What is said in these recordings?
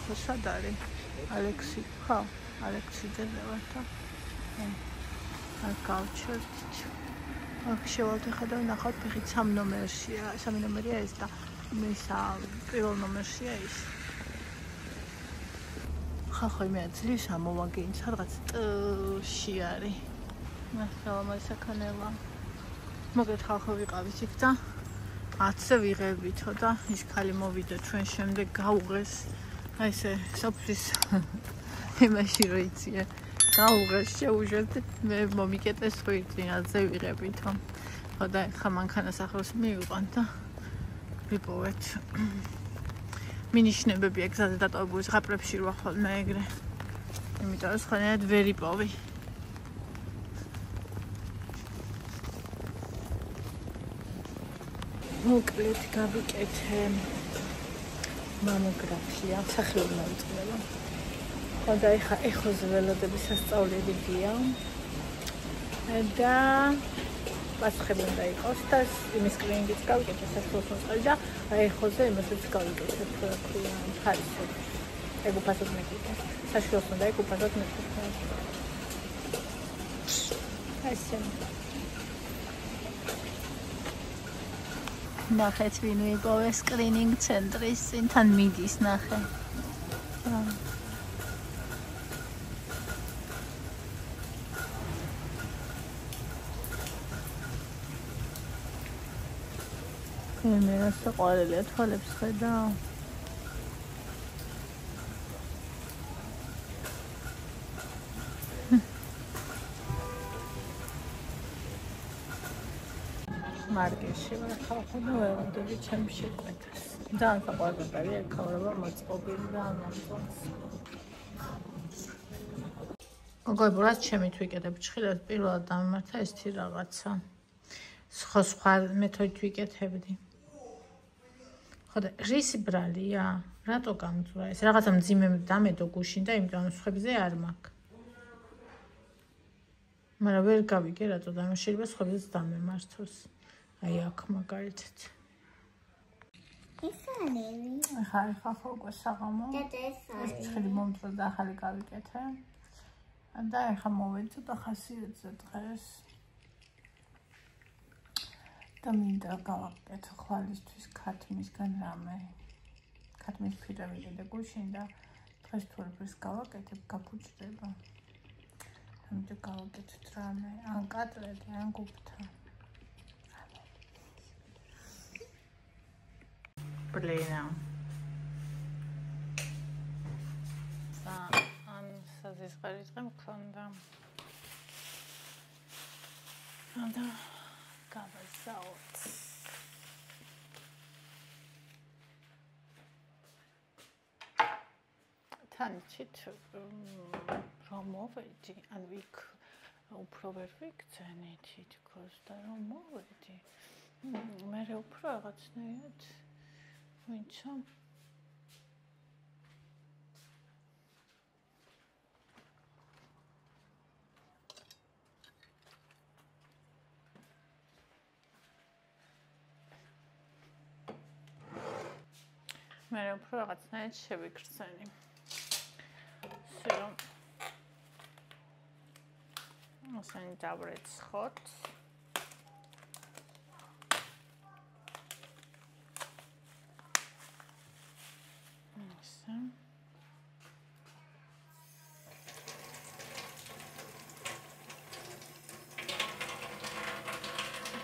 ხო სად არის? ალექსი, ხო, ალექსიძე დავართა. აქ გავჩერდით. აქ შევალთ ახლა და ვნახავთ ფეხით 3 ნომერშია, 3 ნომერია ეს და მისა პირველ ნომერშია ის. ხახო მე ძლივს ამოვაგინე, სადღაც ტში არის. მასალა საკანელა. მოგეთ ხახო ვიყავით იქ და 10-ზე ვიღებითო და ის ხალი მოვიდა ჩვენ შემდეგ გაუღეს. აი ესე სოფლის იმაში რო იციან. გაუღეს შეუშვეთ მე მომიკეტეს ხვირწინაძე ვიღებითო. ხო და ხა მანქანას ახლოს მივიყვან და ვიპოვეთ. მინიშნებებია გზაზე დატოვებული ზღაპრებში რვა ხოლმე ეგრე. იმიტომ რომ სხვანაირად ვერ იპოვი. მოკლედ გავიკეთე მამოგრაფია, სახელი მოიწვია. ხო და ეხოზე ველოდების სასწავლებელი და პასუხები უნდა იყოს და იმის კლინიკით გავიკეთე საშუალო მოსწავლე და ეხოზე იმასაც გავიკეთე რა ქვია ხარისხი. ეგ უფასოდ მეკითხა. საშუალო უნდა ეგ უფასოდ მეკითხა. ასე. ნახეთ ვინ ვიპოვეს სკრინინგ ცენტრის წინთან მიდის ნახე. მე რასაყვალელია თვალებს ხედავ. მარკეში ვარ ხალხო და ველოდები ჩემს შეკვეთას. ძალიან საყვარელია ქავრობა მოწყობილი და ამომწონს. მოგოიბო რაც ჩემით ვიკეთებ ჭხილად პირველად დამემართა ესეთი რაღაცა. სხვა მეთოდით ვიკეთებდი. ხო და რისი ბრალია? რატო გამძვრა ეს? რაღაცა მძიმე დამედო გუშინ და იმიტომ სხვებზე არ მაქვს. მაგრამ ვერ გავიგე რატო და შეიძლება სხვებზეც დამემართოს. აი აქ მაგალითად. ეს არის. ახლა ხო უკვე საღამო. ეს ჭხილი მომწვა და ახალი გავიკეთე. და ახლა მოვეცო და ხასიათზე დღეს. და მინდა გავაკეთო ხვალისთვის ქათმისგან რამე. ქათმის ფირა ვიყიდე გუშინ და დღეს თურფერს გავაკეთებ გაფუჭდება. ამიტომ გავაკეთეთ რამე, ან კატლეტი, ან გუფთა. Blena. Am საზისხარი დღე მქონდა. და გავასაუთ. თანჩით რომ მოვედი, ან ვიქ უფრო ვერ ვიქცენე თითქოს და რომ მოვედი. მე უფრო რაღაცნაირად ვინცო მე უფრო რაღაცნაირად შევიქრცენი. სულ ასენ დავრეცხოთ.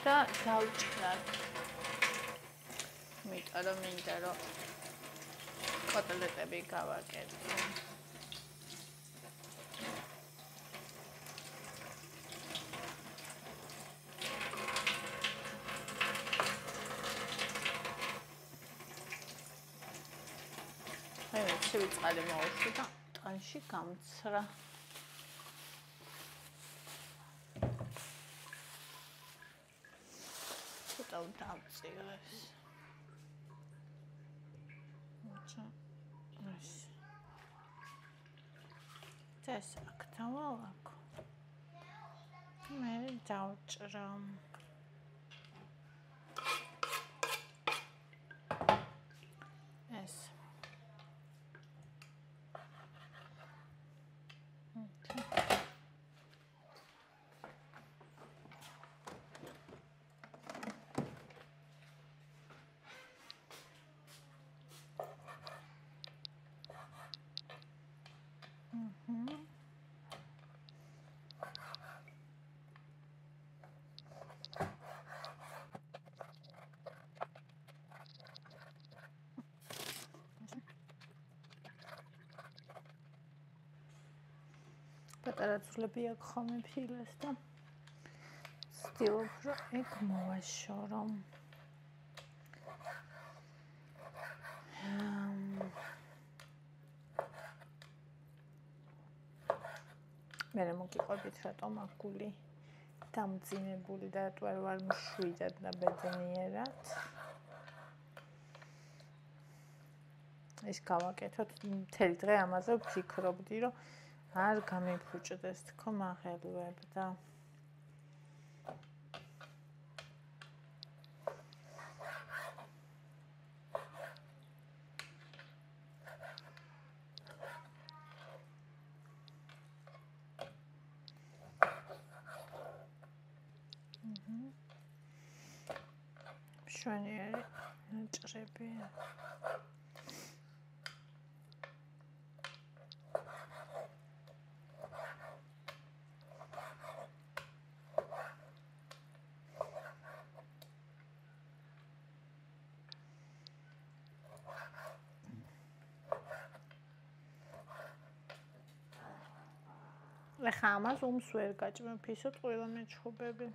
და დავჭრათ. მინდა რომ კოტლეტები გავაკეთო. აი, შევიწყალე მოვუშვი და ტანში გამცრა. ცოტა დავწირეს. ეს აქ დავალაკო. მე დავჭრა. ეს პატარა ძვლები აქვს ხოლმე ფილეს და ვცდილობ, რომ ეგ მოვაშორო. მე მოგიყვებით რატომ აქ გული დამძიმებული და რატო არ ვარ მშვიდად და ბედნიერად. ეს გავაკეთოთ მთელი დღე ამაზე ვფიქრობდი, რომ არ გამიფუჭდეს თქო მაღელვებდა. მშვენიერი ნაჭრები. ეხა ამას ომს ვერ გაჭმევ, ისოთ ყველა მეჩხუბები.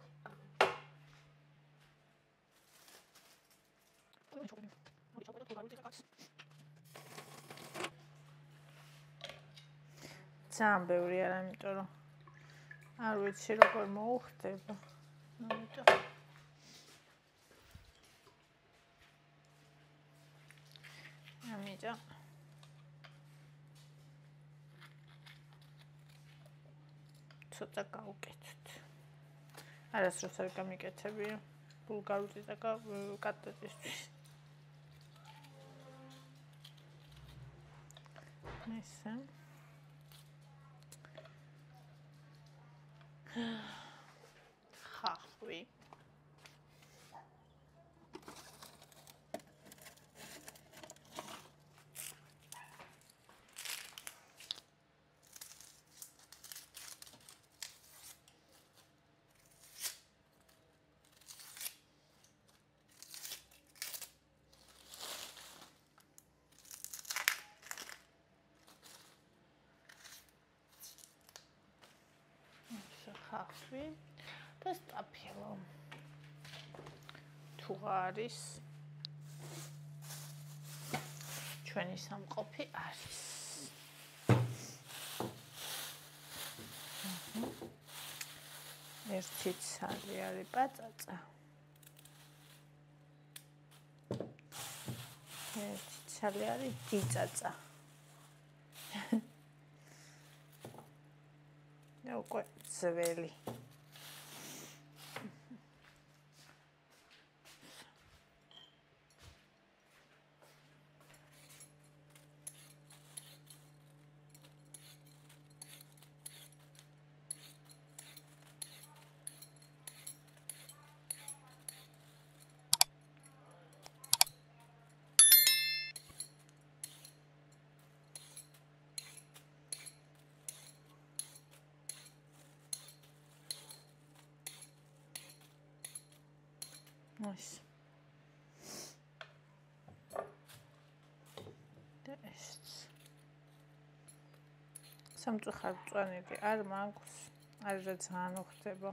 ძალიან ბევრი არა, იმიტომ რომ არ ვიცი როგორ მოუხდება. ამიტომ ცოტა გავუკეთოთ. არასდროს არ გამიკეთებია ბულგარული და კატეტისთვის. ესა. ხახვი. ხახვი და სტაფილო. თუ არის ჩვენი სამყოფი არის. ერთი ცალი არის პაწაწა. ერთი ცალი არის დიწაწა. და უკვე ძველი. Nice. სამწუხაროდ მწვანილი არ მაქვს, არ ძალიან უხდება.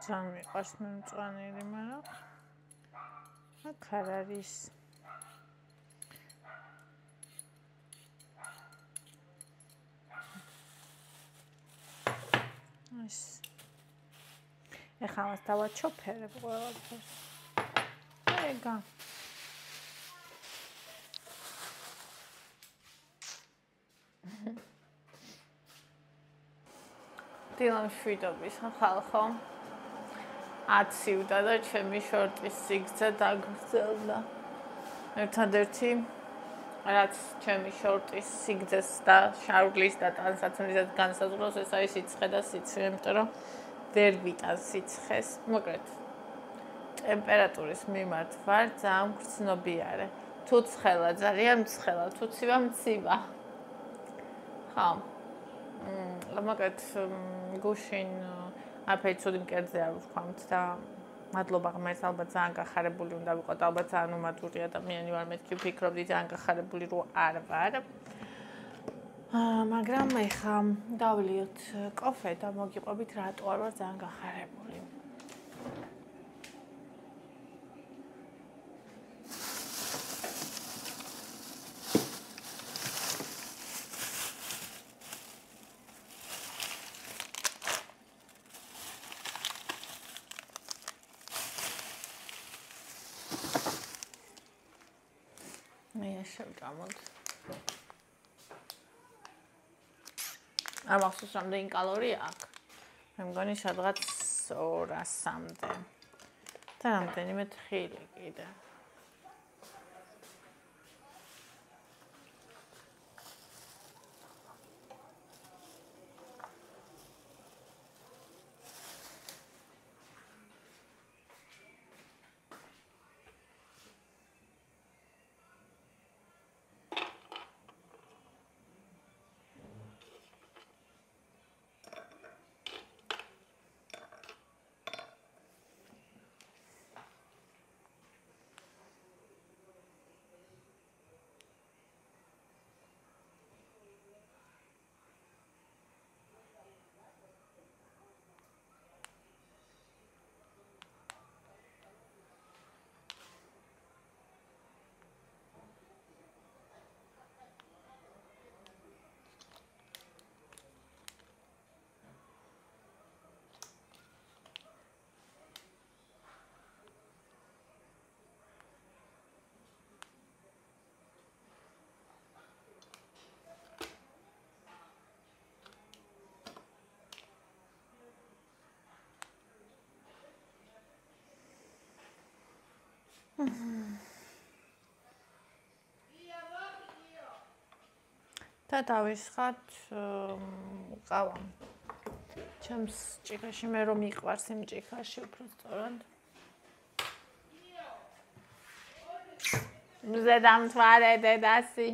ძალიან მიყვარს მე მწვანილი, მაგრამ აქ არ არის. ეს ეხლა მას დავაჩოფერებ ყველაფერს. ეგა. დილამ შვიდობის ხალხო. აცივდა და ჩემი შორტის სიგრძე დაგრძელდა. ერთადერთი რაც ჩემი შორტის სიგრძეს და შარვლის და ტანსაცმლისად განსაზღვრავს, ეს არის სიცხე და სიცივე, იმიტომ რომ ვერ ვიტანს სიცხეს. მოკლედ, ტემპერატურის მიმართ ვარ ძალიან გრძნობიარე. თუ ცხელა, ძალიან ცხელა, თუ ცივა, მცივა. ხო. მოკლედ, გუშინ აფერი ცუდი მკერდზე არ ვქвамთ და მადლობა ღმერთს, ალბათ ძალიან გახარებული უნდა ვიყოთ, ალბათ ძალიან უმატური ადამიანი ვარ, მეთქი ვფიქრობდი ძალიან გახარებული რო არ ვარ. მაგრამ ეხა დავლიოთ კოფე და მოგიყვებით რატო არ ვარ ძალიან გახარებული. შევჭამოთ. არ მახსოვს რამდენი კალორია აქვს. მე მგონი სადღაც 200-მდე. და რამდენიმე თხილი კიდე. და დავისხათ ყავა. ჩემს ჭიქაში მე რომ მიყვარს იმ ჭიქაში უფრო სწორად. ზედამთვარე დედასი.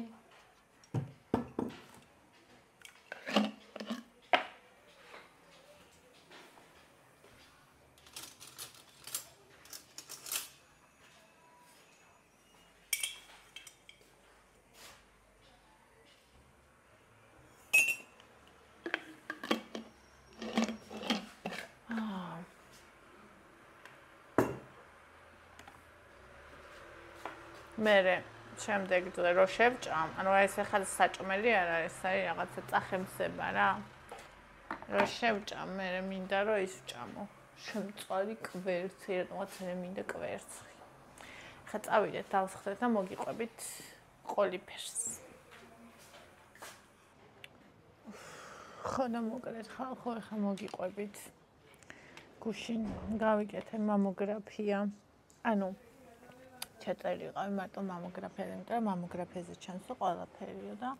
მერე შემდეგ დღე რო შევჭამ, ანუ ეს ახლა საჭმელი არ არის, ეს არის რაღაცა წახემსება რა. რო შევჭამ, მერე მინდა რომ ის ვჭამო. შემწვარი კვერცი, რაღაცა მინდა კვერცხი. ახლა წავიდეთ, დავსხდეთ და მოგიყვებით ყოლიფერს. ხო და მოკლედ ხალხო, ახლა მოგიყვებით. გუშინ გავიკეთე მამოგრაფია. ანუ ჩაწერილიყავი მარტო მამოგრაფიაზე, იმიტომ რომ მამოგრაფიაზე ჩანსო ყველაფერიო და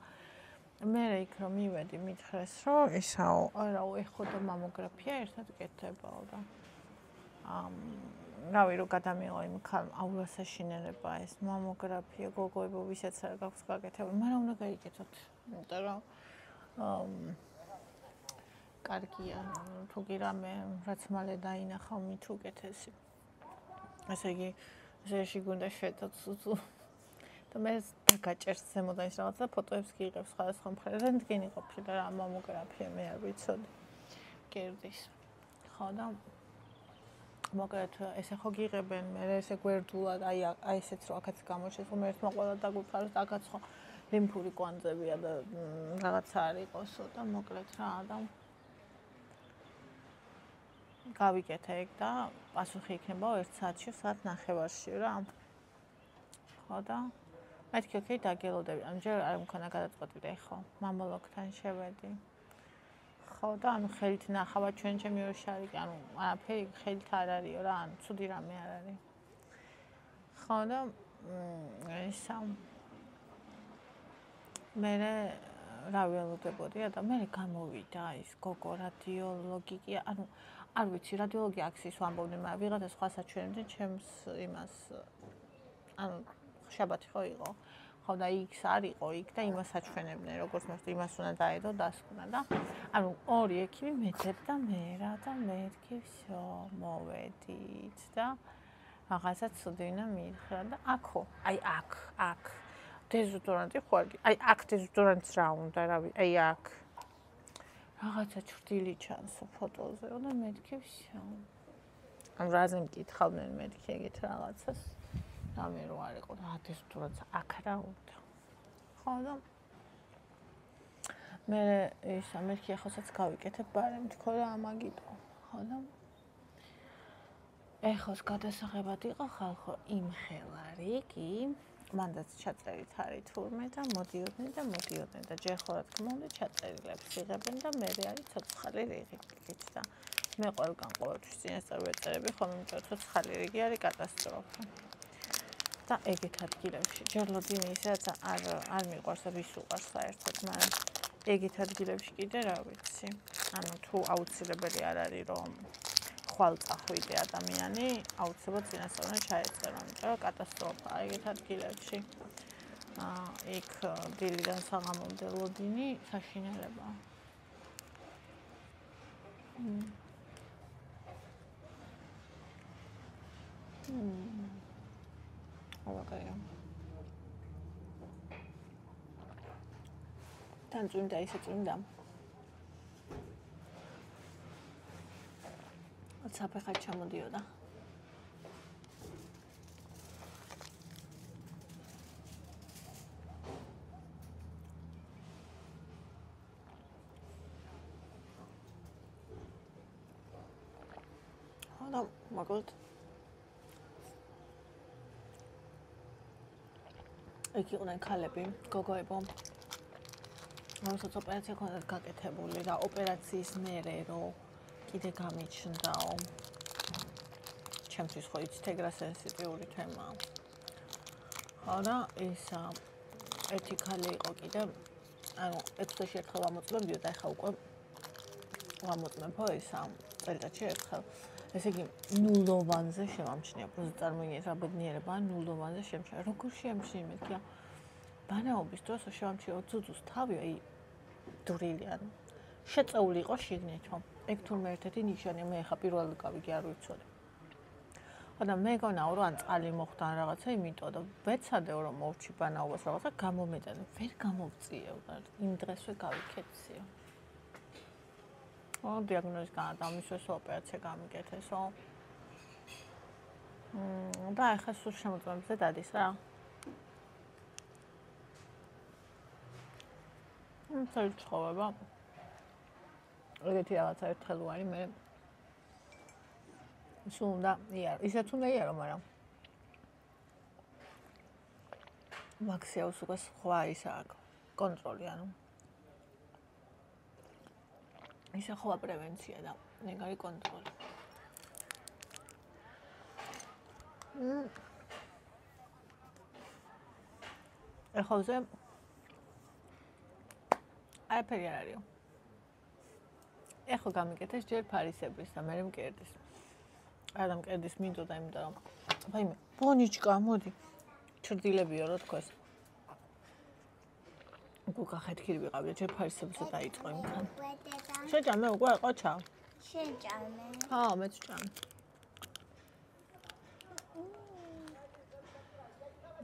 მე იქ რომ მივედი მითხრეს რომ ისაო, არაო, ეხო და მამოგრაფია ერთად კეთებაო და რავი რომ გადამიღო იმ აურასაშინელება ეს მამოგრაფია, გოგოებო ვისაც არ გაქვს გაკეთებული, მაგრამ უნდა გაიკეთოთ, იმიტომ რომ კარგია, თუ კი რამე რაც მალე დაინახავ მით უკეთესი. ესე იგი ზეში გუნდა შეტოთ სუძუ და მე გაჭერს ზემოდან ის რაღაცა ფოტოებს გიღებს სხვადასხვა მხრიდან დგენი ყოფილა რა მამოგრაფია მე არ ვიცოდი კერდის ხო და მოკლედ ესე ხო გიღებენ მე ესე გვერდულად აი ესეც რო აქაც გამოჩეს რომ ერთმა ყველა დაგვიფაროს და აქაც ხო ლიმფური კვანძებია და რაღაცა არ იყოსო და მოკლედ რა და გავიკეთე ეგ და პასუხი იქნება 1 საათში, საათ ნახევარში რა. ხო და მეთქი ოკეი დაგელოდები. ანუ ჯერ არ მქონა გადაწყვეტილი და ხო, მამოლოგთან შევედი. ხო და ანუ ხელით ნახავად ჩვენ ჩემი ოშარი, ანუ არაფერი ხელით არ არისო რა, ანუ ცუდი რამე არ არის. ხო და ისა მე რა ველოდებოდი და მე გამოვიდა ის გოგო რადიოლოგი, ანუ არ ვიცი, რადიოლოგი აქციის ვამბობდნენ, მაგრამ ვიღაცა სხვა საჩვენებდნენ ჩემს იმას, ანუ შაბათი ხო იყო. ხო და იქ არისო იქ და იმას აჩვენებდნენ, როგორც მოხდა, იმას უნდა დაედო, დასკვნა და ანუ ორი ექიმი მეძებ და მე რა და მეთქი всё, მოვედით და რაღაცა ცუდინა მითხრა და აქო, აი აქ დეზოდორანტი ხوارდი. აი აქ დეზოდორანტს რა უნდა, რავი, აი აქ. რაღაცა ჩრდილი ჩანს ფოტოზე და მეთქი всё. ანუ რაზე მკითხავდნენ მეთქი ეგეთ რაღაცას. რამე რო არ იყო და დეზოდორანტს აქ რა უნდა. ხო და მე ისა მეთქი ახალსაც გავიკეთებ ბარემ თქო რა ამაგიტო. ხო და ეხოს გადასაღებად იყო ხალხო იმ ხელარი კი მანდაც ჩაწერით არის თურმე და მოდიოდნენ და ჯერ ხო რა თქმა უნდა ჩაწერილებს იღებენ და მე არის ცოცხალი რიგით და მე ყველგან ყოველთვის წინასწარ ვეწერები ხომ იმიტომ რომ ცოცხალი რიგი არის კატასტროფა და ეგეთ ადგილებში ჯერ ლოდინი ისაც არ მიყვარს და ვის უყვარს საერთოდ მაგრამ ეგეთ ადგილებში კიდე რა ვიცი ანუ თუ აუცილებელი არ არის რომ ხვალ წახვიდე ადამიანი აუცილებლად წინასწარ უნდა ჩაეწერო იმიტომ რომ კატასტროფაა ეგეთ ადგილებში იქ დილიდან საღამომდე ლოდინი საშინელებაა აბა თან წვიმდა ისე წვიმდა საფეხად ჩამოდიოდა და მაგალითად იქ იყვნენ ქალები, გოგოებო რომელსაც ოპერაცია ჰქონდათ გაკეთებული და ოპერაციის მერე რო კიდე გამიჩნდაო ჩემთვის ხო იცით ეგ რა სენსიტიური თემაა ხო და ის ერთი ქალი იყო კიდე ანუ 6 წელში ერთხელ ვამოწმებდიო და ეხა უკვე ვამოწმებო ის წელიწადში ერთხელ ესე იგი ნულოვანზე შევამჩნია პროზა წარმოიდგინეთ რა ბედნიერება ნულოვანზე შემჩნია როგორ შეამჩნია მეთქია ბანაობის დროს შევამჩნიო ძუძუს თავი აი დურილიან შეწეული იყო შიგნითო ეგ თურმე ერთ-ერთი ნიშანია მე ხა პირველად გავიგე არ ვიცოდი ხოდა მეგონაო რომ ან წყალი მოხდა ან რაღაცა იმიტომ და ვეცადეო რომ მოვჩი ბანაობას რაღაცა გამომეტანე ვერ გამოვწიევ და იმ დღესვე გავიქეციო დიაგნოზი გადამისვეს ოპერაცია გამიკეთესო და ახლა სულ შემოწმებზე დადის რა საერთოდ ეგეთი რაღაცა ერთხელ ვარი მე სულ უნდა იარო ისეც უნდა იარო მაგრამ მაქსიაუს უკვე სხვა ისა აქვს კონტროლი ანუ ისა ხოა პრევენცია და ეგ არის კონტროლი ეხოზე აიფერი არ არისო ეხო გამიკეთეს ჯერ ფარისებრის და მერე მკერდის არა მკერდის მინდოდა იმიტომ რომ ვაიმე ბონიჩკა მოდი ჩრდილებიო რა თქოს გუგა ხეთქილი ვიყავი ჯერ ფარისებრისა დაიწყო იმთან შეჭამე უკვე ყოჩა შეჭამე ხო მეც ჭამე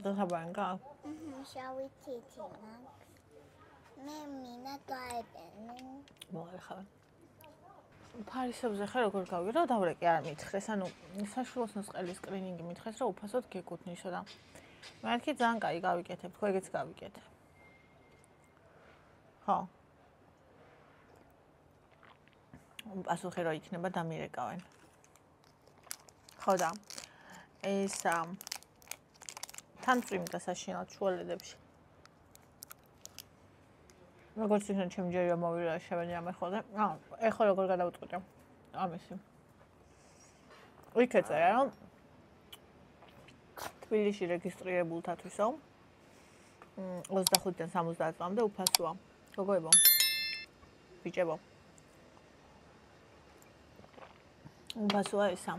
დახაბანკა შავი თითი მაქვს მე მინა გაებენ მოახლა ფარისებზე ხე როგორ გავიგე რა დავრეკე არ მითხრეს ანუ საშუალო სისხლის სკრინინგი მითხრეს რომ უფასოდ გეკუთვნისო და მეთქი ძალიან კაი გავიკეთებ ხო ეგეც გავიკეთებ ხო პასუხი რო იქნება დამირეკავენ ხო და ეს თან წვიმდა საშინელად შუალედებში როგორც ისინი ჩემ ჯერია მოვიდა შევენი ამ ეხოზე ეხო როგორ გადავწყვიტე ამისი იქ ეწერა რომ თბილისში რეგისტრირებულთათვისო 25-დან 70 წლამდე უფასოა. გოგოებო. ბიჭებო. უფასოა ისა.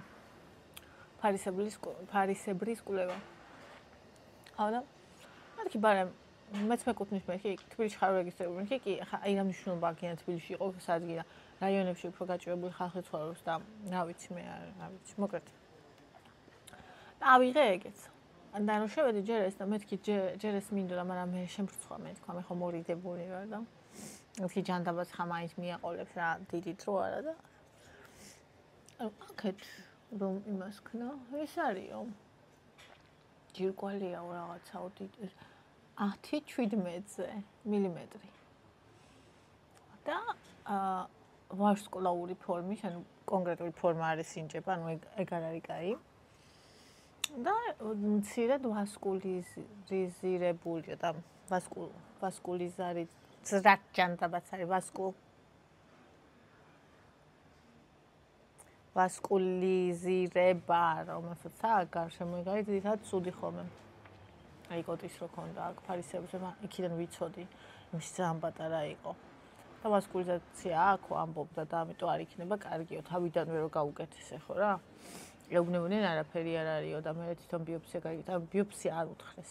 ფარისებრის კვლევა. ახლა მეთქი ბარემ მეც მეკუთვნის მეთქი თბილისში ხარ რეგისტრირებული მეთქი კი აი რა მნიშვნელობა აქვს თბილისში იყო სადღი და რაიონებში უფრო გაჭირებული ხალხი ცხოვრობს და რა ვიცი მე რა ვიცი მოკლედ ავიღე ეგეც და რომ შევედი ჯერ ეს და მეთქი ჯერ ეს მინდოდა მაგრამ მე შემრცხვა მე თქვა მე ხომ მორიდებული ვარ და მეთქი ჯანდაბაც ხა მაინც მიაყოლებს რა დიდი დრო არა და აქეთ რომ იმას ქნა ეს არისო ჯირკვალია რაღაცაო დიდი 10-17 მილიმეტრი და ვარსკვლავური ფორმის, ანუ კონკრეტული ფორმა არის ინჯება, ანუ ეგ არ არის კაი. და მცირედ ვასკულიზირებულია და ვასკულიზარი ძრაკჯანდაბაც არის ვასკულიზირება, რომელსაც გარშემო იგარი ძირითადად ცუდი ხოლმე. აი კოტის რო ქონდა აქ ფარისებრზე, იქიდან ვიცოდი, იმის ძალიან პატარა იყო. და ვასკულიზაცია აქვს ამბობდა და ამიტომ არ იქნება კარგიო, თავიდანვე რო გაუკეთესე ხო რა? ეუბნებოდნენ არაფერი არ არისო და მე თვითონ ბიოპსია გაიგეთ, ან ბიოპსია არ უთხრეს.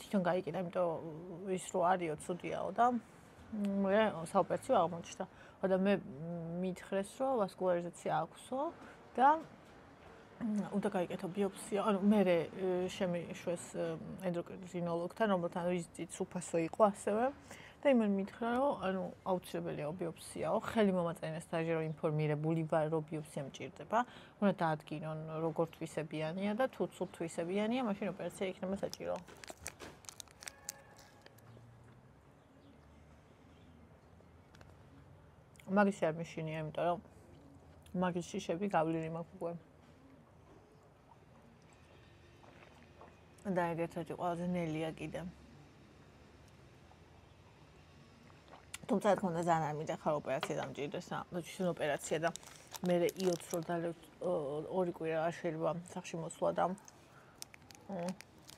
თვითონ გაიგეთ, ამიტომ ის რო არისო ცუდიაო და მე საოპერაციო აღმოჩნდა. და მე მითხრეს რომ ვასკულარიზაცია აქვსო და უნდა გაიგეთო ბიოპსია, ანუ მე შემიშვეს ენდოკრინოლოგთან, რომელთან ვიზიტიც უფასო იყო ასევე და იმან მითხრა რომ ანუ აუცილებელია ბიოპსიაო, ხელი მომაწენე სტაჟი რომ ინფორმირებული ვარ რომ ბიოპსია მჭირდება, უნდა დაადგინონ როგორ თვისებიანია და თუ ცუდ თვისებიანია, მაშინ ოპერაცია იქნება საჭირო. მაგის არ მიშინია, იმიტომ რომ მაგის შიშები გავლილი მაქვს უკვე. და ერთ-ერთი ყველაზე ნელია კიდე. თუმცა თქო უნდა ძალიან არ მინდა ხარ ოპერაცია დამჭირდეს და თვითონ ოპერაცია და მე იოც რო დალევ 2 კვირა არ შეიძლება სახში მოსვლა და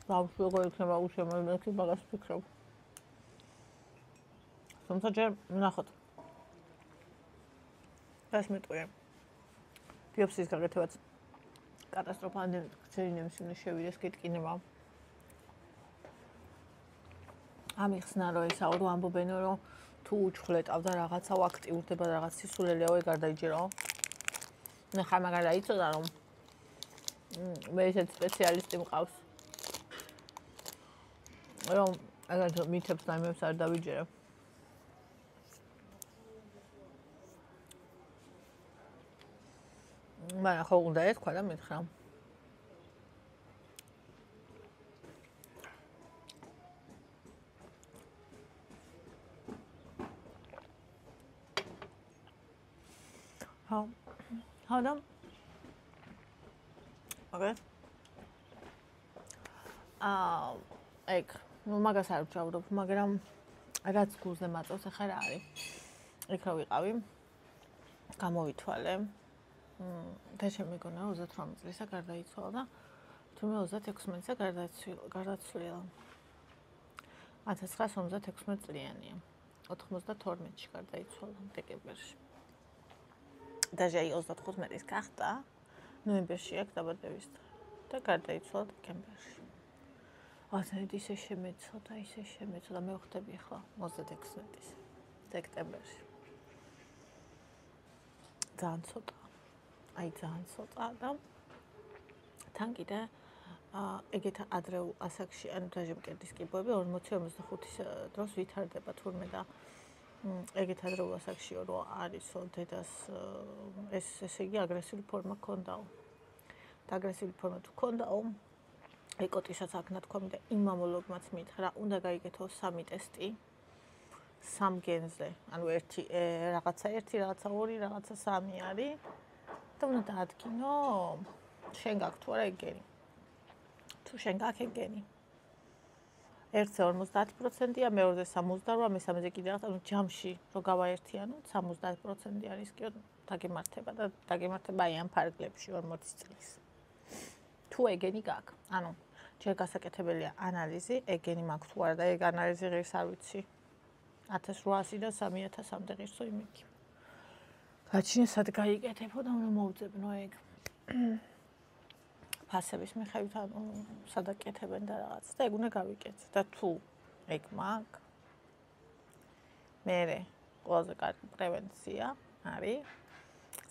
ბავშვი როგორ იქნება უშემოებითი მაგას ვფიქრობ. თუმცა ჯერ ნახოთ. ეს მეტყვია. ბიოპსიის გაკეთებაც კატასტროფა ცერინემში უნდა შევიდეს კითხინება. ამიხსნა რომ ესაო რომ ამბობენო რომ თუ უჩხლეტავ და რაღაცაო აქტიურდება და რაღაც სისულელეო ეგ არ დაიჯერო. ნახა მაგარ დაიწოდა რომ მე ესეთ სპეციალისტი მყავს. რომ აგერ მითებს და იმებს არ დავიჯერებ. მაგრამ ხო უნდა ეთქვა და მითხრა. How them? Okay. ეგ, ну მაგას არ ვჭავდობ, მაგრამ რაც გულზე მაწევს ახლა რა არის. იქ რა ვიყავი? გამოვითვალე. და შემეგონა 38 წლისა გარდაიცვალა და თუმცა 36-ისა გარდაცვლილა. 1956 წლიანია. 92-ში გარდაიცვალა დეკემბერში. დაჟე 35-ის გახდა ნოემბერში აქ დაბადების და გარდაიცვალა დეკემბერში. ისე შემეცოდა მე ვხდები ახლა 36-ის დეკემბერში. ძალიან ცოტა და თან კიდე ეგეთ ადრეულ ასაკში ანუ დაჟე მკერდის კიბოები 40-45-ის დროს ვითარდება თურმე და ეგეთ ადრეულ ასაკშიო რო არისო დედას ესე იგი აგრესიული ფორმა ჰქონდაო. და აგრესიული ფორმა თუ ჰქონდაო ეკოტისაც აქ ნათქვამი და იმ მამოლოგმაც მითხრა, უნდა გაიგეთო 3 ტესტი 3 გენზე. ანუ რაღაცა 1, რაღაცა 2, რაღაცა 3 არის. და უნდა დაადგინო შენ გაქვს თუ არა ეგ გენი. თუ შენ გაქვს ეგ გენი. ერთზე 50%-ია, მეორეზე 78, მესამეზე კიდე რაღაც, ანუ ჯამში რო გავაერთიანოთ 70% არის კი დაგემართება და დაგემართება აი ამ ფარგლებში 40 წლის. თუ ეგ გენი გაქვს. ანუ ჯერ გასაკეთებელია ანალიზი, ეგენი მაქვს თუ არა და ეგ ანალიზი ღირს არ ვიცი. 1800-დან 3000-მდე ღირსო იმედი. გაჩნია სად გაიკეთებო და უნდა მოვძებნო ეგ. ფასების მიხედვით ანუ სად აკეთებენ და რაღაც და ეგ უნდა გავიკეთო და თუ ეგ მაქვს მერე ყველაზე კარგი პრევენცია არის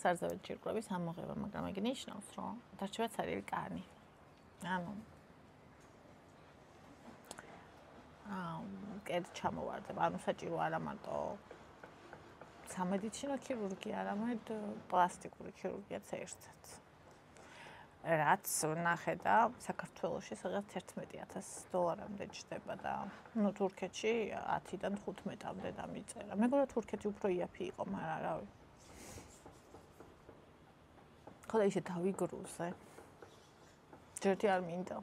სარზავეთ ჯირკვლების ამოღება, მაგრამ ეგ ნიშნავს, რომ დარჩება ცარიელი კანი. ანუ კედ ჩამოვარდება, ანუ საჭირო არა მარტო სამედიცინო ქირურგია, არამედ პლასტიკური ქირურგიაც ერთად. რაც ვნახე და საქართველოში სადღაც $11,000-მდე ჯდება და ნუ თურქეთში 10-დან 15-მდე დამიწერა. მეგონა თურქეთი უფრო იაფი იყო, მაგრამ რავი. ხოლო ისე დავიგრუზე. ჯერთი არ მინდა.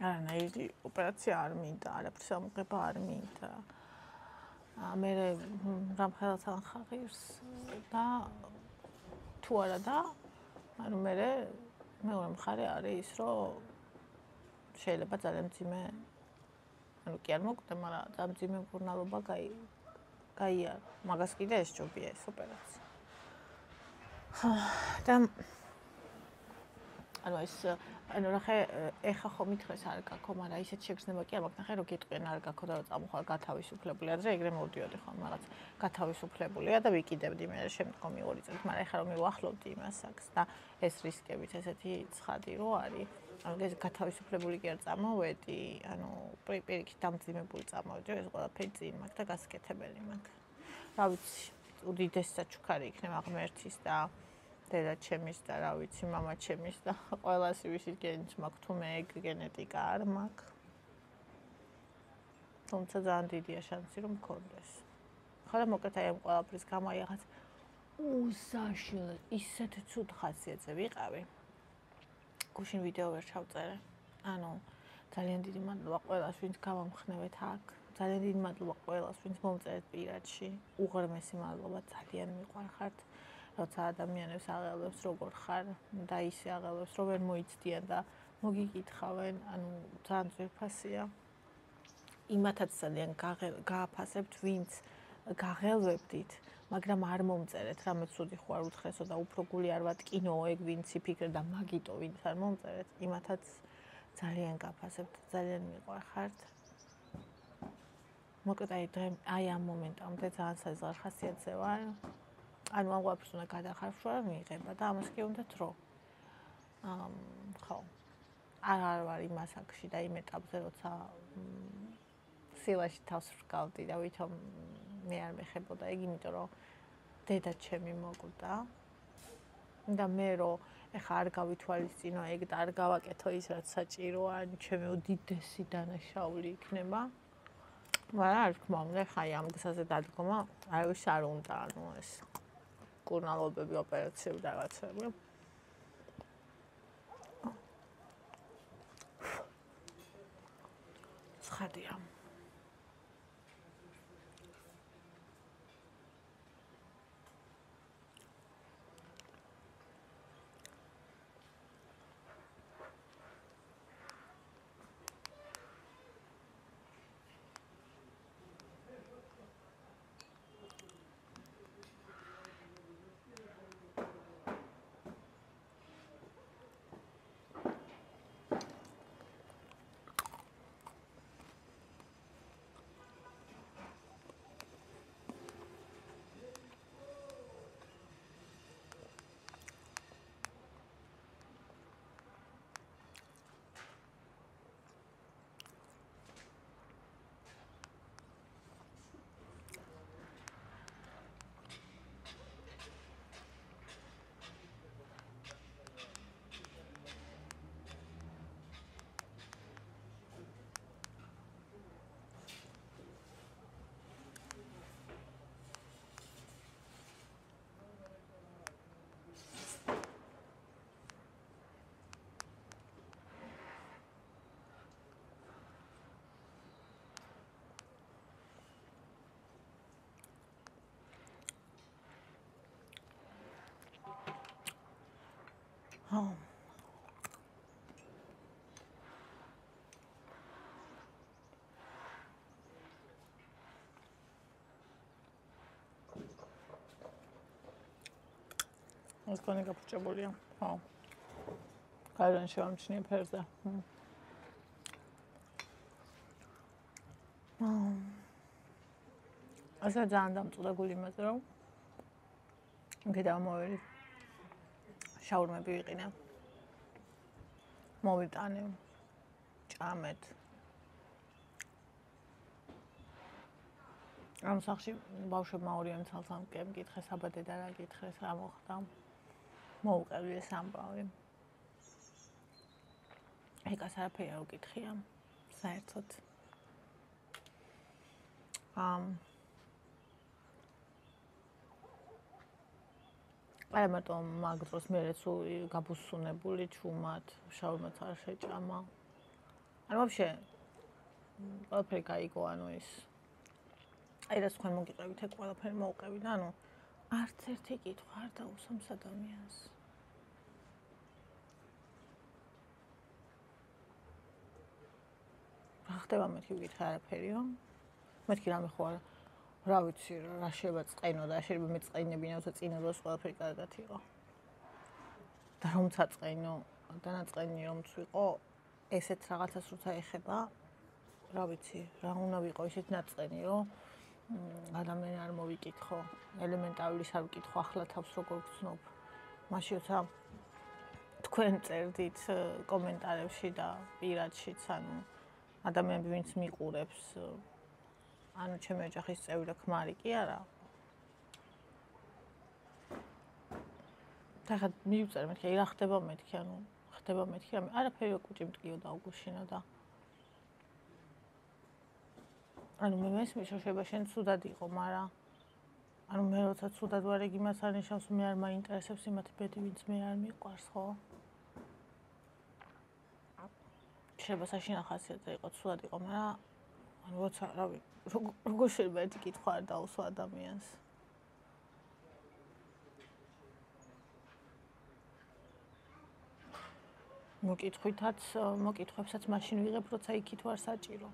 არანაირი ოპერაცია არ მინდა, არაფრის ამოღება არ მინდა. მე რამხელაც ანხაღირს და თუ არა და ანუ მეორე მხარე არის ის, რომ შეიძლება ძალიან მძიმე ანუ კი არ მოკვდე, მაგრამ ძალიან მძიმე მკურნალობა გაიარო. მაგას კიდე ეს ჯობია ეს ოპერაცია. და ანუ ეს ანუ ნახე ეხა ხო მითხრეს არ გაქო, მაგრამ ისეთ შეგრძნება კი არ მაქვს. ნახე რომ გეტყვიან არ გაქო და წამოხვალ გათავისუფლებული ადრე ეგრე მოვდიოდი ხომ რაღაც გათავისუფლებულია და ვიკიდებდი მე შემდგომი 2 წელი, მაგრამ ეხა რომ მივახლოვდი იმას აქს და ეს რისკებით ესეთი ცხადი რო არის. ანუ ეს გათავისუფლებული კი არ წამოვედი, ანუ პირიქით დამძიმებული წამოვედი, ეს ყველაფერი წინ მაქვს და გასაკეთებელი მაქვს. რა ვიცი, უდიდესი საჩუქარი იქნება ღმერთის და დედა ჩემის და რა ვიცი, მამა ჩემის და ყველას ვისის გენით მაქვს, თუ მე ეგ გენეტიკა არ მაქვს. თუმცა ძალიან დიდია შანსი რომ მქონდეს. ხოლო მოკლედ აი ამ ყველაფრის გამო აი რაღაც უსაშილო ისეთ ცუდ ხასიათზე ვიყავი. გუშინ ვიდეო ვერ ჩავწერე. ანუ ძალიან დიდი მადლობა ყველას, ვინც გავამხნევეთ აქ. ძალიან დიდი მადლობა ყველას, ვინც მომწერეთ პირადში. უღრმესი მადლობა, ძალიან მიყვარხართ. როცა ადამიანებს აღელვებს როგორ ხარ და ისე აღელვებს რომ ვერ მოიცდიან და მოგიკითხავენ, ანუ ძალიან ძვირფასია. იმათაც ძალიან გააფასებთ, ვინც გაღელვებდით, მაგრამ არ მომწერეთ, რამე ცუდი ხო არ უთხრესო და უფრო გული არ ვატკინო, ეგ ვინც იფიქრე და მაგიტო ვინც არ მომწერეთ, იმათაც ძალიან გააფასებთ, ძალიან მიყვარხართ. მოკლედ აი ამ მომენტამდე ძალიან საზღარ ხასიათზე ვარ. ანუ ამ ყველაფერს უნდა გადახარშვა და მიიღება და ამას კი უნდა დრო. ხო. არ ვარ იმ ასაკში და იმ ეტაპზე, როცა სილაში თავს ვკავდი და ვითომ მე არ მეხებოდა ეგ, იმიტომ რომ დედა ჩემი მოკვდა. და მე რომ ეხა არ გავითვალისწინო ეგ და არ გავაკეთო ის, რაც საჭიროა, ანუ ჩემი უდიდესი დანაშაული იქნება. მაგრამ არ თქმა უნდა, ხა ამ გზაზე დადგომა არავის არ უნდა, ანუ ეს მკურნალობები, ოპერაციები და რაღაცები. ცხადია. ეს კონი გაფუჭებულია. ხო. კაირან შევამჩნიე ფერზე. ასე ძალიან დამწუდა იმაზე, რომ კიდევ მოვერი შაურმები ვიყინე. მოვიტანე ჭამეთ. ამ სახში ბავშვებმა ორიან ცალ-ცალ მკითხეს, აბა დედა რა გითხრეს, რა მოხდა. მოუყევი ეს ამბავი. ეკას არაფერი არ უკითხია, საერთოდ. არა მარტო მაგ დროს მერეც გაბუსუნებული ჩუმად, შაურმაც არ შეჭამა. ანუ ვაფშე ყველაფერი გაიგო, ანუ ის აი რაც თქვენ მოგიყევით, ეგ ყველაფერი მოვყევი და ანუ არც ერთი კითხვა არ დაუსვამს ადამიანს. რა ხდება მეთქი ვიკითხე არაფერიო? მეთქი რამე ხო არა. რა ვიცი, რა შეიძლება წაწყენო და შეიძლება მეწყენებინა, თორე წინებას ყველაფერი კარგად იყო. და რომ წაწყენო, დანაწყენი რომც ვიყო, ესეთ რაღაცას როცა ეხება, რა ვიცი, რა უნდა ვიყო ისეთ ნაწყენი, რომ ადამიანი არ მოვიკითხო, ელემენტარულის არ ვკითხო, ახლა თავს როგორ გცნობ. მაშინ როცა თქვენ წერდით კომენტარებში და პირადშიც, ანუ ადამიანები ვინც მიყურებს ანუ ჩემი ოჯახის წევრი ქმარი კი არა. და ხა მივწერ მეთქი, რა ხდება მეთქი, ანუ ხდება მეთქი, რამე არაფერი კუჭი მტკიო და უგუშინო და ანუ მე მესმის შეიძლება შენ ცუდად იყო, მაგრამ ანუ მე როცა ცუდად ვარ, ეგ იმას არ ნიშნავს, მე არ მაინტერესებს იმათი ბედი, ვინც მე არ მიყვარს, ხო? შეიძლება საშინა ხასიათზე იყო, ცუდად იყო, მაგრამ ანუ როცა რავი როგორ შეიძლება ერთი კითხვა არ დაუსვა ადამიანს? მოკითხვებსაც მაშინ ვიღებ, როცა იქით ვარ საჭირო.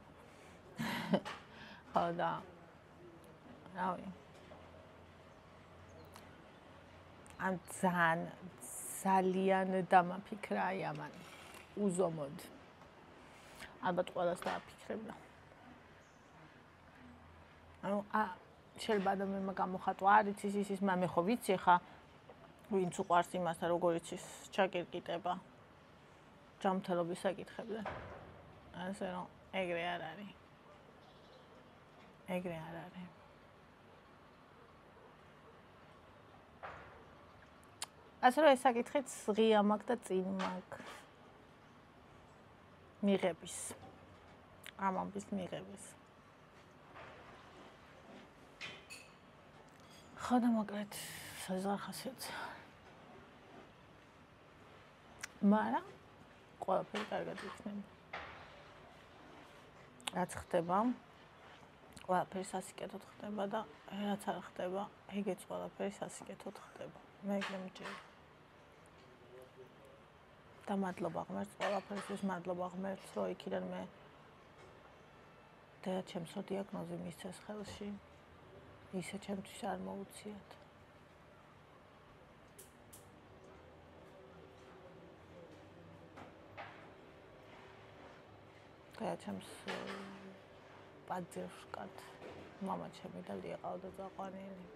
ხო და რავი. ამ ძალიან დამაფიქრა აი ამან. უზომოდ. ალბათ ყველას დააფიქრებდა. ანუ შეიძლება ადამიანმა გამოხატვა არის ის მე ხო ვიცი ხა ვინც უყვარს იმას და როგორიც ის ჩაკირკიტება ჯანმრთელობის საკითხებზე. ასე რომ ეგრე არ არის. ეგრე არ არის. ასე რომ ეს საკითხიც ღია მაქვს და წინ მაქვს. მიღების. ამ ამბის მიღების. ხო და მოკლედ საზღარ ხასიათზე. მაგრამ ყველაფერი კარგად იქნება. რაც ხდება, ყველაფერი სასიკეთოდ ხდება და რაც არ ხდება, ეგეც ყველაფერი სასიკეთოდ ხდება. მე ეგრე მჯერა. და მადლობა ღმერთს ყველაფერისთვის, მადლობა ღმერთს, რომ იქიდან მე და ჩემს დიაგნოზი მისცეს ხელში. ისე ჩემთვის არ მოუციათ. და ჩემს პაძერს ვკად მამა ჩემი და ლიყავდა წაყვანილი.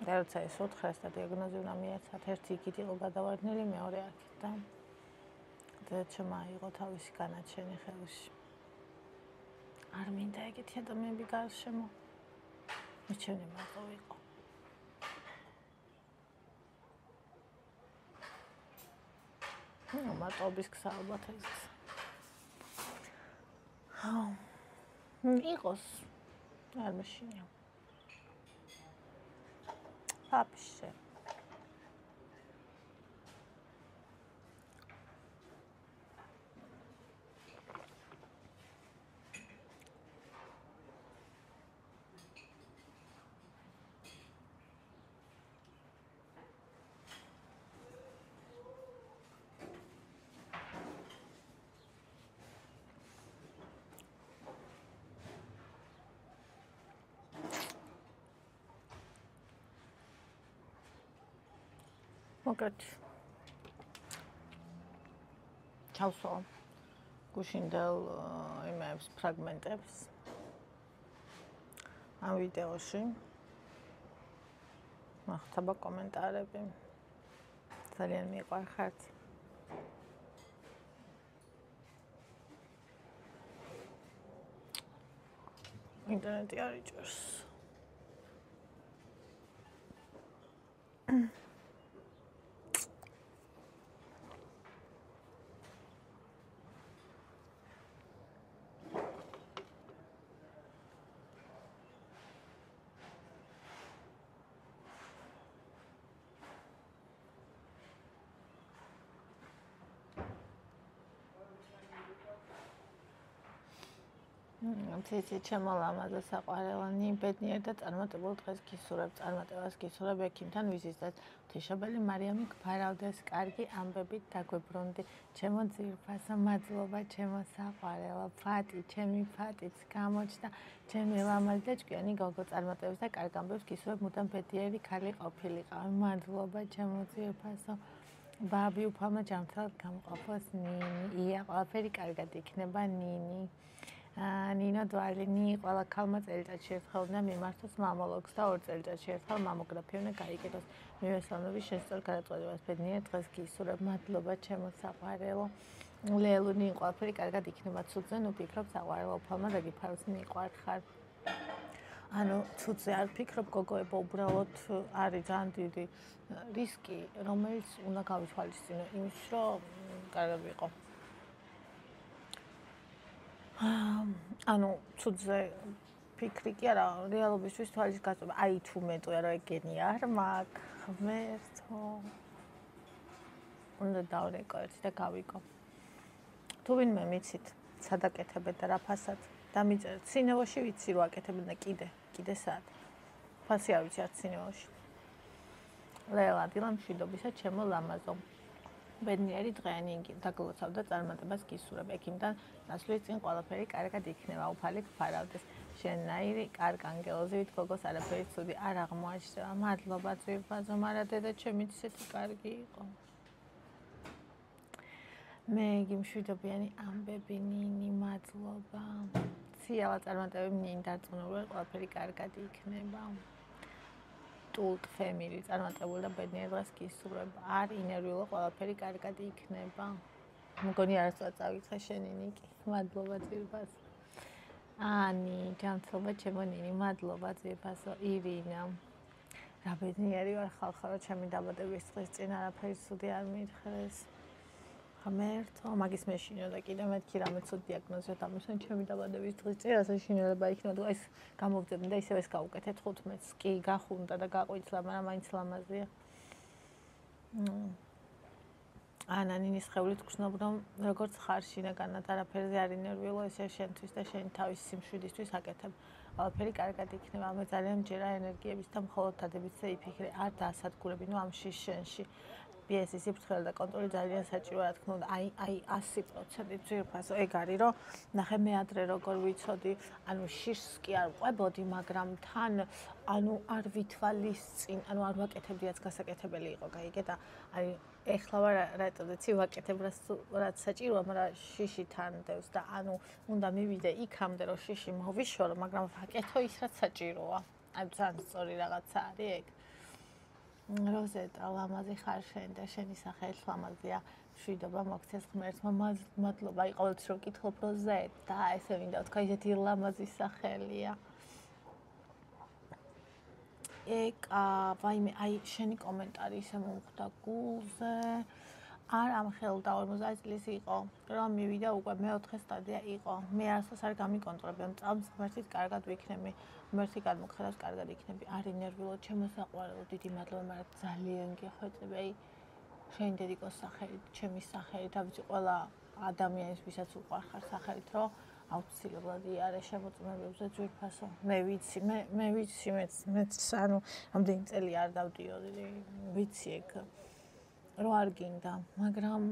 და როცა ეს 4-ს და დიაგნოზი უნდა მიეცათ, ერთი იქით იყო გადავარდნილი, მეორე აქეთ და ჩემმა აიღო თავისი განაჩენი ხელში. არ მინდა ეგეთი ადამიანები გარშემო. მე ჩემი მარტო ვიყო. ნუ მარტოობის გზა ალბათ ეს. იყოს. არ მეშინია. Вообще. მოკლედ ჩავსვავ გუშინდელ იმებს ფრაგმენტებს ამ ვიდეოში მახსოვდა კომენტარები ძალიან მიყვარხართ ინტერნეტი არ იჭერს ცეცი ჩემო ლამაზო საყვარელანი ბედნიერ და წარმატებულ დღეს გისურვებ წარმატებას გისურვებ ექიმთან ვიზისდაც თიშობელი მარიამი გფარავდეს კარგი ამბებით დაგვებრუნდი ჩემო ძირფასო მადლობა ჩემო საყვარელო ფატი ჩემი ფატიც გამოჩნდა ჩემი ლამაზი და ჭკვიანი გოგო წარმატებებს და კარგ ამბებს გისურვებ მუდამ ბედნიერი ქალი ყოფილიყავი მადლობა ჩემო ძირფასო ბაბი უფალმა ჯანმრთელად გამყოფოს ნინი ია ყველაფერი კარგად იქნება ნინი ნინო დვალინი ყველა ქალმა წელიწადში ერთხელ უნდა მიმართოს მამოლოგს და 2 წელიწადში ერთხელ მამოგრაფია უნდა გაიკეთოს მივესალმები შესწორ გადაწყვეტილებას ბედნიერ დღეს გისურვებ მადლობა ჩემო საყვარელო ლელუნი ყველაფერი კარგად იქნება ცუდზე ნუ ფიქრობ საყვარელო უფალმა დაგიფაროს მიყვარხარ ანუ ცუდზე არ ფიქრობ გოგოებო უბრალოდ არის ძალიან დიდი რისკი რომელიც უნდა გავითვალისწინო იმის რომ კარგად ვიყო ანუ ცუდზე ფიქრი კი არა რეალობისთვის თვალის გასწრება აი თუ მეტყვია რომ ეგენი არ მაქვს ღმერთო უნდა დავრეკო და გავიკო თუ ვინმე მიცით სად აკეთებენ და რა ფასად დამიწერეთ სინევოში ვიცი რომ აკეთებენ და კიდე სად ფასი არ ვიცი არც სინევოში ლელა დილა მშვიდობისა ჩემო ლამაზო ბედნიერი დღიანი დაგლოცავ და წარმატებას გისურვებ ექიმთან ნაცვლის წინ ყველაფერი კარგად იქნება უფალი გფარავდეს შენნაირი კარგ ანგელოზივით გოგოს არაფერი ცუდი არ აღმოაჩნდება მადლობა ძვირფასო მარა დედა ჩემი ისეთი კარგი იყო მე გიმშვიდობიანი ამბები ნინი მადლობა ციალა წარმატებები ნინი დარწმუნებული ყველაფერი კარგად იქნება ტულტ ფემილი წარმატებული და ბედნიერ დღეს გისურვებ არ ინერვიულო ყველაფერი კარგად იქნება მგონი არასდროს წავიწყე შენი ნიკი მადლობა ძირფასო ანი ჯანმრთელობა ჩემო ნინი მადლობა ძირფასო ირინა რა ბედნიერი ვარ ხალხო რომ ჩემი დაბადების დღის წინ არაფერი ცუდი არ მითხრეს ღმერთო მაგის მეშინო და კიდე მეთქი რამე ცუდი დიაგნოზი დამისვენ ჩემი დაბადების დღის წინ ასე შინელება იქნება თუ ეს გამოვძებნი და ისევ ეს გავუკეთეთ 15-ს კი გახუნდა და გაყვიჩლა მაგრამ მაინც ლამაზია ანანინის ხევლით გრძნობ რომ როგორც ხარ შინაგანად არაფერზე არ ინერვიულო ესე შენთვის და შენი თავის სიმშვიდისთვის აკეთებ ყველაფერი კარგად იქნება მე ძალიან მჯერა ენერგიების და მხოლოდ დადებითზე იფიქრე არ დაასადგურებინო ამ შენში PS-ის სიფრთხილე და კონტროლი ძალიან საჭიროა რა თქმა უნდა აი 100% ძირფასო ეგ არის რომ ნახე მე ადრე როგორ ვიცოდი ანუ შიშს კი არ ყვებოდი მაგრამ თან ანუ არ ვითვალისწინ ანუ არ ვაკეთებდი რაც გასაკეთებელი იყო გაიგე და აი ეხლა ვარ რატოდეცი ვაკეთებ რაც საჭიროა მაგრამ შიში თან დევს და ანუ უნდა მივიდე იქამდე რომ შიში მოვიშორო მაგრამ ვაკეთო ის რაც საჭიროა აი ძალიან სწორი რაღაცა არის ეგ როზეტა ლამაზი ხარ შენ და შენი სახელი ლამაზია მშვიდობა მოგცეს ღმერთმა მადლობა აი ყოველთვის რომ კითხულობ როზეტა ესე მინდა თქვა ისეთი ლამაზი სახელია ეკა ვაიმე აი შენი კომენტარი ისე მომხვდა გულზე არ ამხელდა 50 წლის იყო რომ მივიდა უკვე მეოთხე სტადია იყო მე არასდროს არ გამიკონტროლებდი წამს ღმერთით კარგად ვიქნები ღმერთი გადმოგხედავს კარგად იქნები არ ინერვიულო ჩემო საყვარელო დიდი მადლობა მაგრამ ძალიან გეხვეწები აი შენი დედიკოს სახელით ჩემი სახელით ავიცი ყველა ადამიანის ვისაც უყვარხარ სახელით რომ აუცილებლად იარე შემოწმებებზე ძვირფასო მე ვიცი მე ვიცი მეც ანუ ამდენი წელი არ დავდიოდი ვიცი ეგ რო არ გინდა მაგრამ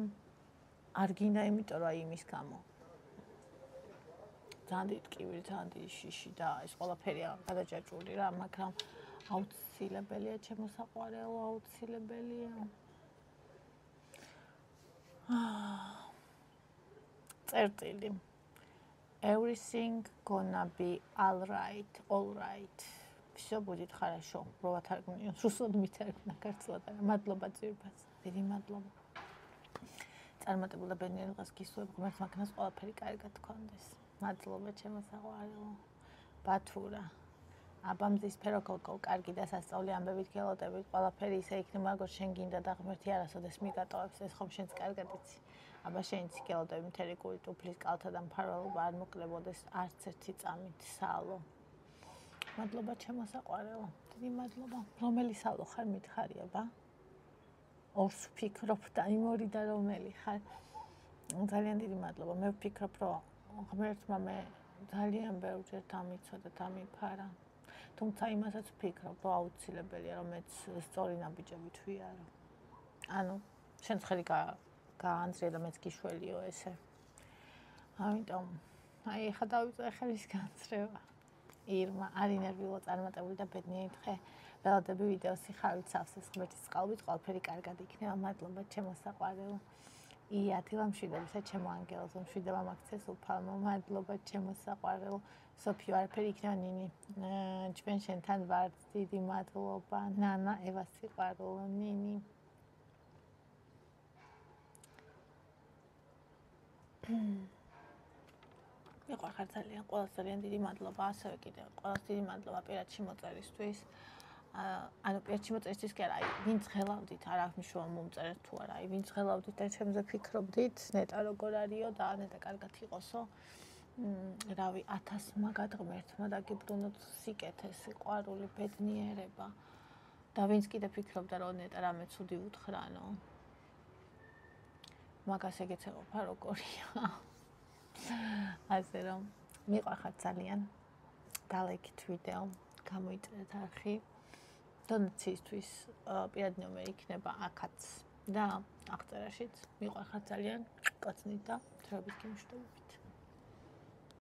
არ გინდა იმიტომ რომ აი იმის გამო ძალიან დიდი ტკივილი ძალიან დიდი შიში და ეს ყველაფერია გადაჭაჭული რა მაგრამ აუცილებელია ჩემო საყვარელო აუცილებელია წერტილი. Everything gonna be all right. Всё будет хорошо. Პროვა თარგმნიო. რუსულად მითარგმნა ქართულად. მადლობა ძირფას. დიდი მადლობა. წარმატებულა ბედნიერი დღეს გისურვებ, ღმერთს მაგნას ყველაფერი კარგად გქონდეს. მადლობა ჩემო საყვარელო. ბათურა. აბამძის ფეროკოკო, კარგი და სასწაული ამბებით გელოდებით, ყველაფერი ისე იქნება, როგორც შენ გინდა და ღმერთი არასოდეს მიგატოვებს, ეს ხომ შენც კარგად იცი. აბა შენიც გელოდები მთელი გული ტუფლის კალთა და მფარველობა არ მოკლებოდეს არც ერთი წამით სალო. მადლობა ჩემო საყვარელო. დიდი მადლობა. რომელი სალო ხარ მითხარია, ბა? ორს ვფიქრობ და იმ ორი და რომელი ხარ? ძალიან დიდი მადლობა. მე ვფიქრობ, რომ ღმერთმა მე ძალიან ბევრჯერ დამიცოდა და დამიფარა. თუმცა იმასაც ვფიქრობ, რომ აუცილებელია, რომ მეც სწორი ნაბიჯებით ვიარო. ანუ შენ ხელი გაანძრია და მეც გიშველიო ესე. ამიტომ აი ხა დავიწყე ხელის განცრევა. ირმა, არინერვილო წარმატებული და ბედნიერი დღე. ველოდები ვიდეოს სიხარულით სავსეს ღმერთის წყალობით ყველაფერი კარგად იქნება. მადლობა ჩემო საყვარელო. ათილა მშვიდობისა ჩემო ანგელოზო, მშვიდობა მაგცეს უფალმო. მადლობა ჩემო საყვარელო. სოფიო არაფერი იქნება ნინი. ჩვენ შენთან ვართ. დიდი მადლობა. ნანა, ევას სიყვარულო, ნინი. მიყვარხარ ძალიან, ყველას ძალიან დიდი მადლობა, ასევე კიდევ ყველას დიდი მადლობა პირადში მოწერისთვის. ანუ პირადში მოწერისთვის კი არა, აი ვინც ღელავდით, არ აქვს მნიშვნელობა მომწერეთ თუ არა, აი ვინც ღელავდით და ჩემზე ფიქრობდით, ნეტა როგორ არისო და ნეტა კარგად იყოსო. რავი, 1000 მაგად ღმერთმა დაგიბრუნოთ სიკეთე, სიყვარული, ბედნიერება. და ვინც კიდე ფიქრობდა, რომ ნეტა რამე ცუდი უთხრანო. მაგას ეგეც ეყოფა როგორია. ასე რომ მიყვარხარ ძალიან. დალაიქით ვიდეო, გამოიწერეთ არხი. დონაციისთვის პირადი ნომერი იქნება აქაც და აღწერაშიც. მიყვარხარ ძალიან, კაცნით და დროებით გიმშვიდობებით.